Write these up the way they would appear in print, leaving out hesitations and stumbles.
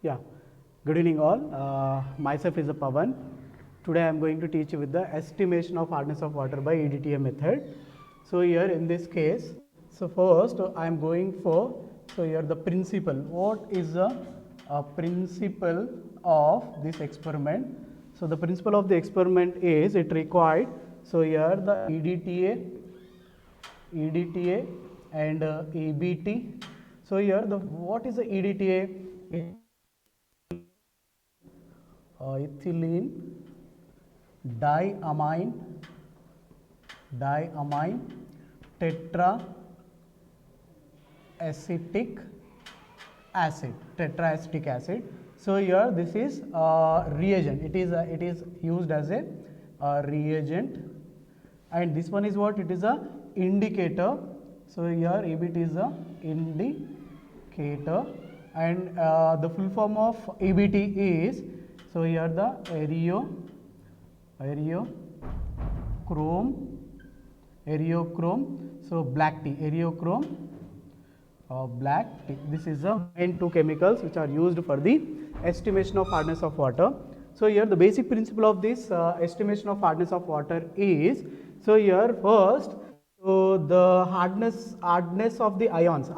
Yeah, good evening all. Myself is Pavan. Today I am going to teach you with the estimation of hardness of water by EDTA method. So here in this case, so first I am going for, so here the principle. What is the principle of this experiment? So the principle of the experiment is it required, so here the EDTA and EBT. So here the what is the EDTA? Ethylene diamine tetraacetic acid. So here this is reagent. It is used as a reagent, and this one is what? It is a indicator. So here EBT is a indicator, and the full form of EBT is, so here the aerochrome, so black tea, black tea. This is the main two chemicals which are used for the estimation of hardness of water. So here the basic principle of this estimation of hardness of water is, so here first, so the hardness of the ions,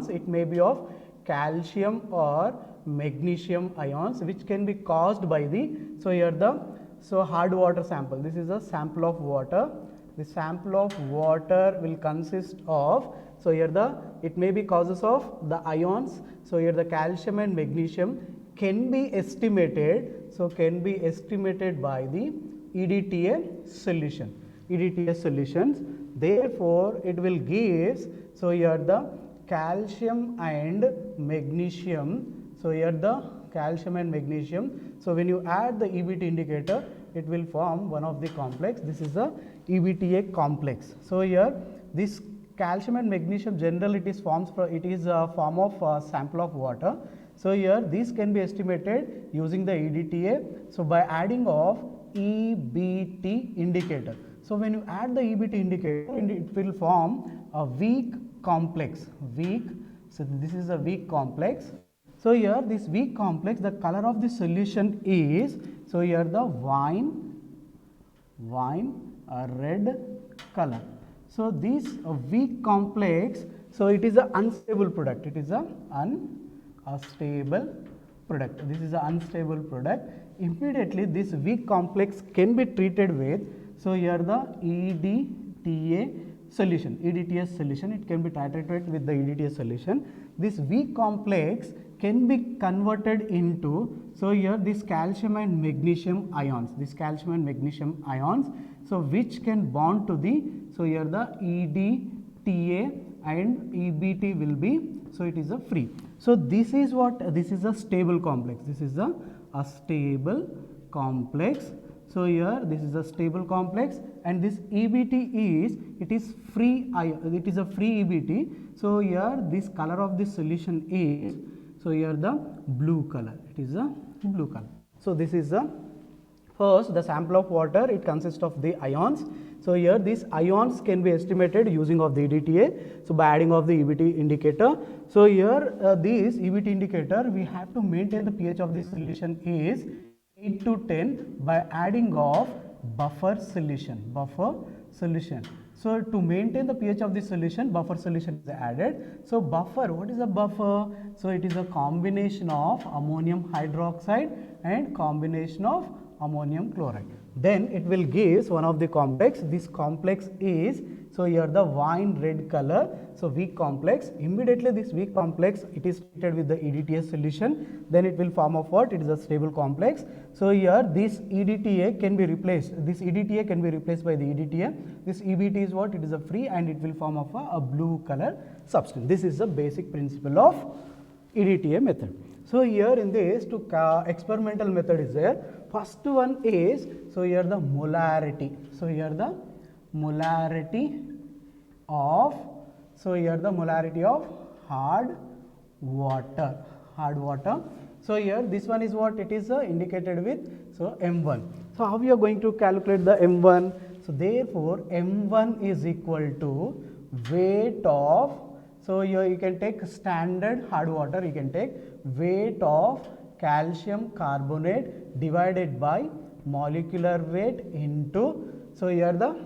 it may be of calcium or magnesium ions, which can be caused by the, so here the, so hard water sample. This is a sample of water. The sample of water will consist of, so here the, it may be causes of the ions. So here the calcium and magnesium can be estimated, so can be estimated by the EDTA solution, EDTA solutions. Therefore it will give, so here the calcium and magnesium, so here the calcium and magnesium, so when you add the EBT indicator, it will form one of the complex. This is the EBTA complex. So here this calcium and magnesium generally it is forms for, it is a form of sample of water. So here this can be estimated using the EDTA, so by adding of EBT indicator. So when you add the EBT indicator, it will form a weak complex, so this is a weak complex. So here this weak complex, the color of the solution is, so here the wine red color. So this weak complex, so it is an unstable product. It is a unstable product. This is an unstable product. Immediately this weak complex can be treated with, so here the EDTA solution, it can be titrated with the EDTA solution. This weak complex can be converted into, so here this calcium and magnesium ions, so which can bond to the, so here the EDTA and EBT will be, so it is a free. So this is what, this is a stable complex, this is a stable complex. So here this is a stable complex, and this EBT is, it is free, it is a free EBT. So here this color of this solution is, so here the blue color, it is a blue color. So this is the first, the sample of water, it consists of the ions. So here these ions can be estimated using of the EDTA, so by adding of the EBT indicator. So here this EBT indicator, we have to maintain the pH of this solution is 8 to 10 by adding of buffer solution. So to maintain the pH of this solution, buffer solution is added. So buffer, what is a buffer? So it is a combination of ammonium hydroxide and combination of ammonium chloride. Then it will give one of the complex. This complex is, so here the wine red color, so weak complex. Immediately this weak complex, it is treated with the EDTA solution, then it will form of what? It is a stable complex. So here this EDTA can be replaced, by the EDTA. This EBT is what? It is a free, and it will form of a blue color substance. This is the basic principle of EDTA method. So here in this, to experimental method is there. First one is, so here the molarity. So here the molarity of, so here the molarity of hard water. So here this one is what? It is indicated with, so M1. So how we are going to calculate the M1? So therefore M1 is equal to weight of, So here you can take standard hard water, you can take weight of calcium carbonate divided by molecular weight into, so here the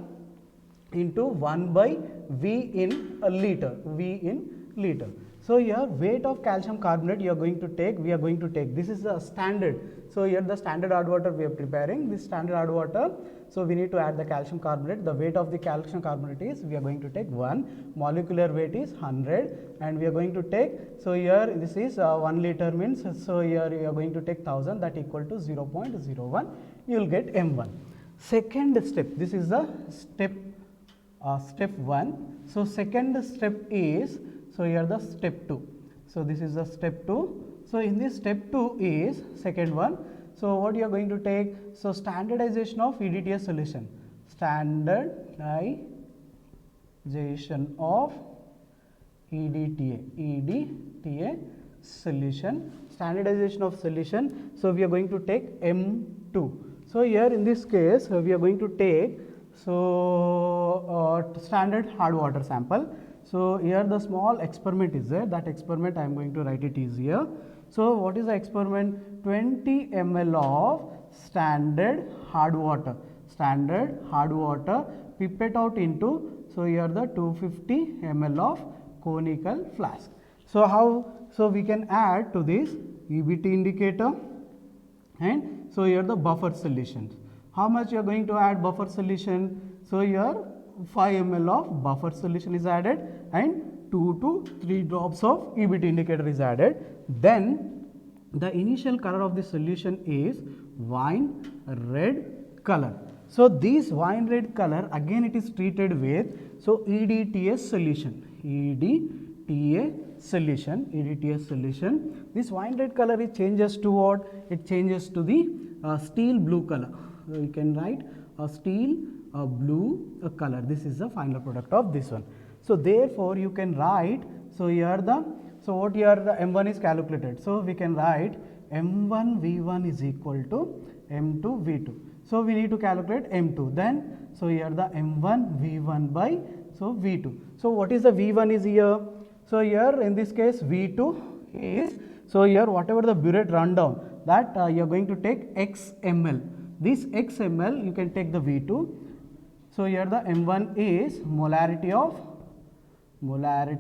into 1 by V in a liter, V in liter. So here weight of calcium carbonate you are going to take, we are going to take, this is the standard. So here the standard hard water we are preparing, this standard hard water. So we need to add the calcium carbonate. The weight of the calcium carbonate is, we are going to take 1, molecular weight is 100, and we are going to take, so here this is 1 liter means, so here you are going to take 1000, that equal to 0.01, you will get M1. Second step, this is the step 1. So second step is, so here the step 2. So this is the step 2. So in this step 2 is second one. So what you are going to take? So standardization of EDTA solution. Standardization of EDTA solution. Standardization of solution. So we are going to take M2. So here in this case we are going to take, so standard hard water sample. So here the small experiment is there, that experiment I am going to write it is here. So what is the experiment? 20 ml of standard hard water, pipette out into, so here the 250 ml of conical flask. So how? So we can add to this EBT indicator, and so here the buffer solutions. How much you are going to add buffer solution? So here 5 ml of buffer solution is added and 2 to 3 drops of EBT indicator is added. Then the initial color of the solution is wine red color. So this wine red color again it is treated with, so EDTA solution, EDTA solution. This wine red color it changes to what? It changes to the steel blue color. So you can write a steel blue color. This is the final product of this one. So therefore you can write, so here the, so what here the M1 is calculated. So we can write M1 V1 is equal to M2 V2. So we need to calculate M2. Then so here the M1 V1 by, so V2. So what is the V1 is here? So here in this case V2 is, so here whatever the burette rundown, that you are going to take X ml. This X ml you can take the V2. So here the M1 is molarity of water,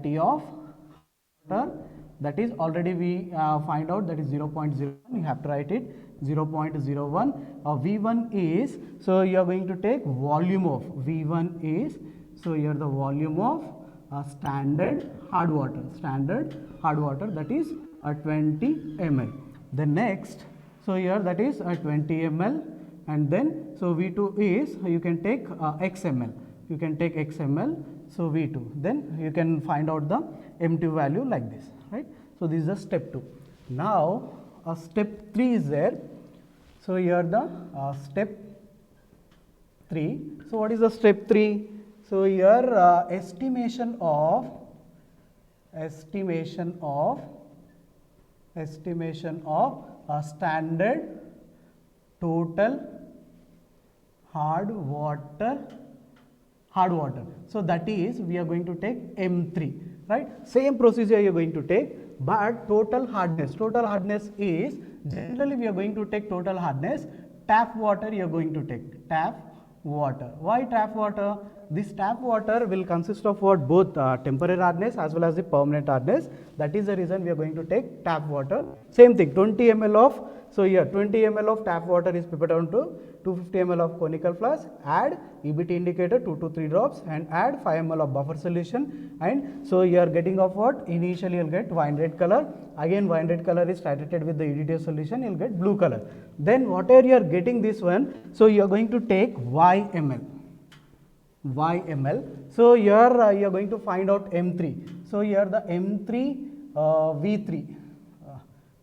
that is already we find out, that is 0.01, you have to write it 0.01. V1 is, so you are going to take volume of, V1 is, so here the volume of standard hard water, that is 20 ml. The next, so here that is 20 ml, and then so V2 is, you can take X ml, you can take X ml, so V2, then you can find out the M2 value like this, right? So this is the step 2. Now step 3 is there. So here the step 3. So what is the step 3? So here estimation of standard total hard water. So that is, we are going to take M3, right? Same procedure you are going to take, but total hardness is, generally we are going to take total hardness, tap water you are going to take, tap water. Why tap water? This tap water will consist of what? Both temporary hardness as well as the permanent hardness. That is the reason we are going to take tap water. Same thing, 20 ml of, so here 20 ml of tap water is pipetted onto 250 ml of conical flask, add EBT indicator 2 to 3 drops and add 5 ml of buffer solution, and so you are getting of what? Initially you will get wine red color, again wine red color is titrated with the EDTA solution, you will get blue color. Then whatever you are getting this one, so you are going to take YML. So here you are going to find out M3. So here the M3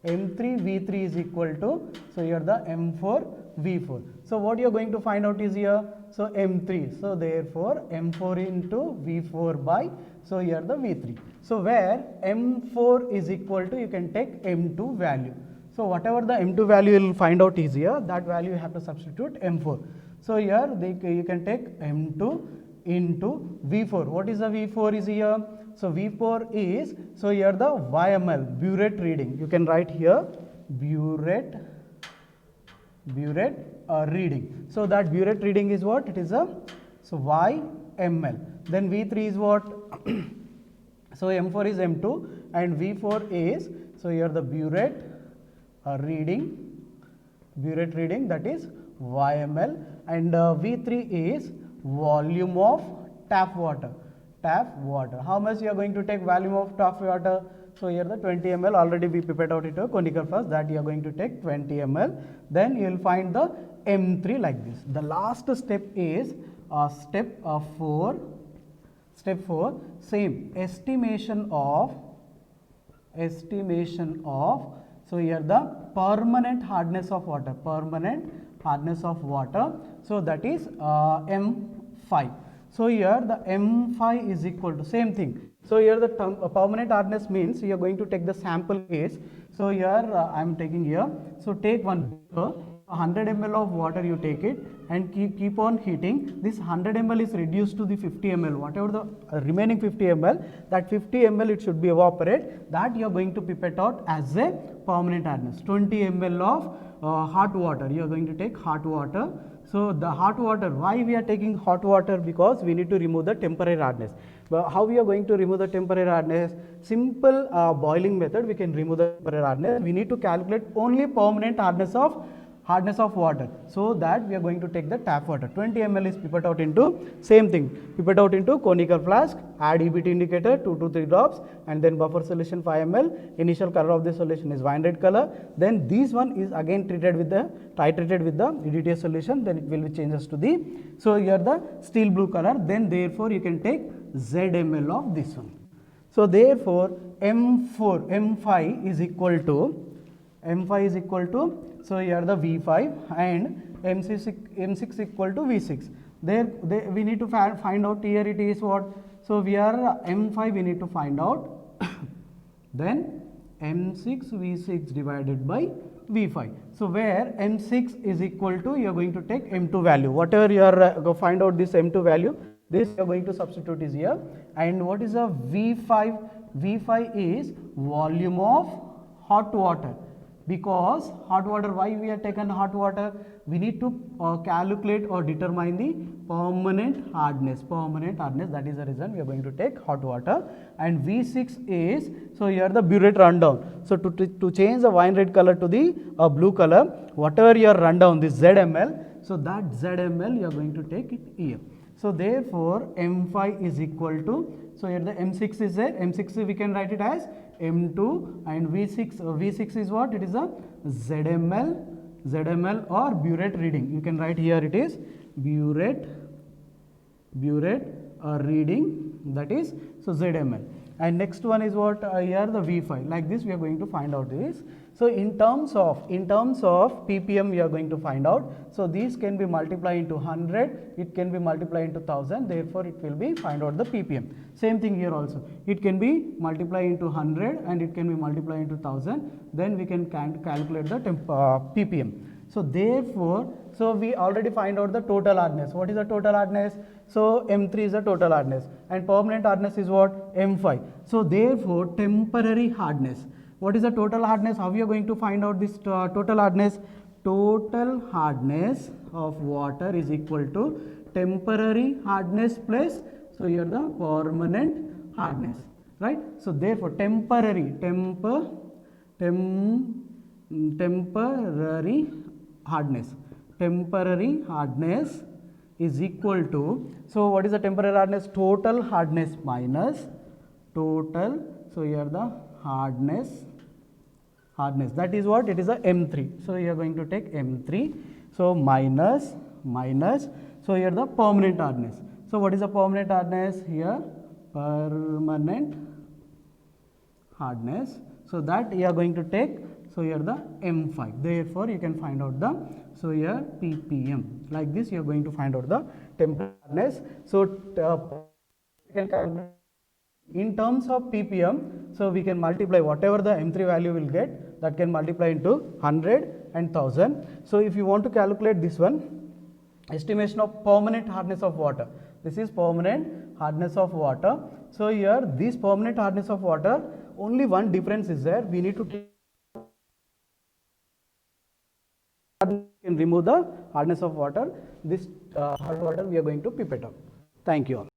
V3 is equal to, so here the M4 V4. So what you are going to find out is here, so M3. So therefore M4 into V4 by, so here the V3. So where M4 is equal to, you can take M2 value. So whatever the M2 value you will find out is here, that value you have to substitute M4. So here you can take M2 into V4. What is the V4 is here? So V4 is, so here the YML, burette reading. You can write here burette reading. So that burette reading is what? It is a, so YML. Then V3 is what? So M4 is M2 and V4 is, so here the burette reading, that is YML, and V3 is volume of tap water. How much you are going to take volume of tap water? So here the 20 ml, already we prepared out into a conical flask, that you are going to take 20 ml. Then you will find the M3 like this. The last step is step 4. Step 4, same estimation of, so here the permanent hardness of water, so that is M5. So here the M5 is equal to, same thing. So here the permanent hardness means you are going to take the sample case. So here I am taking here. So take one 100 ml of water, you take it and keep on heating. This 100 ml is reduced to the 50 ml. Whatever the remaining 50 ml, that 50 ml it should be evaporate. That you are going to pipette out as a permanent hardness. 20 ml of hot water. You are going to take hot water. So the hot water, why we are taking hot water? Because we need to remove the temporary hardness. But how we are going to remove the temporary hardness? Simple boiling method, we can remove the temporary hardness. We need to calculate only permanent hardness of water. So that we are going to take the tap water. 20 ml is pipette out into, same thing, pipette out into conical flask, add EBT indicator 2 to 3 drops, and then buffer solution 5 ml. Initial color of the solution is wine red color. Then this one is again titrated with the EDTA solution. Then it will be changes to the, so here the steel blue color. Then therefore you can take ZML of this one. So therefore M5 is equal to, so here the V5 and M6 equal to V6. There we need to find out, here it is what? So we are M5 we need to find out. Then M6 V6 divided by V5. So where M6 is equal to, you are going to take M2 value. Whatever you are go find out this M2 value, this you are going to substitute is here. And what is a V5? V5 is volume of hot water. Because hot water, why we have taken hot water? We need to calculate or determine the permanent hardness. That is the reason we are going to take hot water. And V6 is, so here the burette rundown. So to change the wine red color to the blue color, whatever your rundown, this ZML, so that ZML you are going to take it here. So therefore M5 is equal to, so here the M6 is there, M6 we can write it as M2, and V6 is what? It is a ZML or burette reading. You can write here it is burette reading, that is, so ZML. And next one is what? Here the V5. Like this we are going to find out this. So in terms of ppm we are going to find out. So these can be multiplied into 100, it can be multiplied into 1000, therefore it will be find out the ppm. Same thing here also, it can be multiplied into 100 and it can be multiplied into 1000, then we can calculate the ppm. So therefore, so we already find out the total hardness. What is the total hardness? So M3 is the total hardness and permanent hardness is what? M5. So therefore temporary hardness. What is the total hardness? How we are going to find out this total hardness? Total hardness of water is equal to temporary hardness plus, so here the permanent hardness, right? So therefore temporary hardness is equal to, so what is the temporary hardness? Total hardness minus total, so here the hardness, that is what? It is a M3. So you are going to take M3, so minus, so here the permanent hardness. So what is the permanent hardness? Here permanent hardness, so that you are going to take, so here the M5. Therefore you can find out the, so here ppm. Like this you are going to find out the temporary hardness. So you can calculate in terms of ppm, so we can multiply whatever the M3 value will get, that can multiply into 100 and 1000. So if you want to calculate this one, estimation of permanent hardness of water, this is permanent hardness of water. So here this permanent hardness of water, only one difference is there. We need to take can remove the hardness of water. This hard water we are going to pipette up. Thank you all.